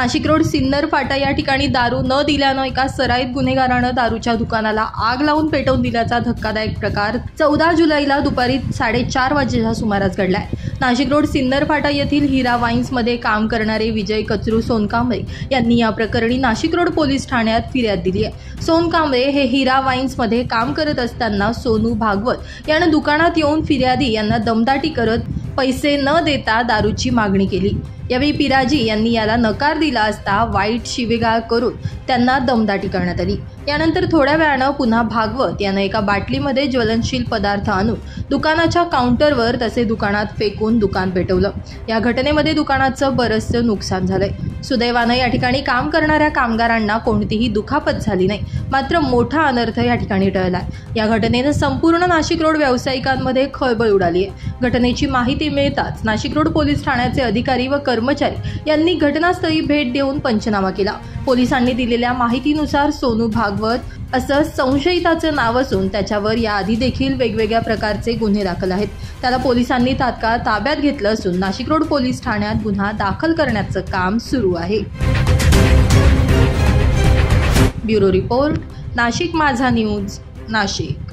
Nashik road Sinnar फाटा या ठिकाणी दारू न दिल्यानं एका सराईत गुन्हेगारानं दारूच्या दुकानाला आग लावून पेटवून दिल्याचा धक्कादायक प्रकार 14 जुलैला दुपारी 4:30 वाजेच्या सुमारास घडलाय। नाशिक रोड सिन्नर फाटा येथील हिरा वाईन्समध्ये काम करणारे विजय कचरू सोनकांबळे यांनी या प्रकरणी नाशिक रोड पोलीस ठाण्यात फिर्याद दिली आहे। सोनकांबळे हे हिरा वाईन्समध्ये काम करत असताना सोनू भागवत यानं दुकानात येऊन फिर्यादी यांना दमदाटी करत पैसे न देता दारूची मागणी केली। यावेळी पिराजी यांनी याला नकार दिला असता वाईट शिवीगाळ करून त्यांना दमदाटी करण्यात आली। यानंतर थोड्या वेळानं पुन्हा भागवत यानं एका बाटलीमध्ये ज्वलनशील पदार्थ आणून दुकानाच्या काउंटरवर तसे दुकानात फेकून दुकान पेटवलं। या घटनेमध्ये दुकानाचं बरंचसं नुकसान झालंय। सुदैवानं या ठिकाणी काम करणाऱ्या कामगारांना कोणतीही दुखापत झाली नाही, मात्र मोठा अनर्थ या ठिकाणी टळलाय। या घटनेनं संपूर्ण नाशिक रोड व्यावसायिकांमध्ये खळबळ उडाली आहे। घटनेची माहिती मिळताच नाशिक रोड पोलीस ठाण्याचे अधिकारी व कर्मचारी यांनी घटनास्थळी भेट देऊन पंचनामा केला। पोलिसांनी दिलेल्या माहितीनुसार सोनू भागवत असं संशयिताचं नाव असून त्याच्यावर याआधी देखील वेगवेगळ्या प्रकारचे गुन्हे दाखल आहेत। त्याला पोलिसांनी तात्काळ ताब्यात घेतलं असून नाशिक रोड पोलीस ठाण्यात गुन्हा दाखल करण्याचं काम सुरू आहे। ब्युरो रिपोर्ट, नाशिक माझा न्यूज, नाशिक।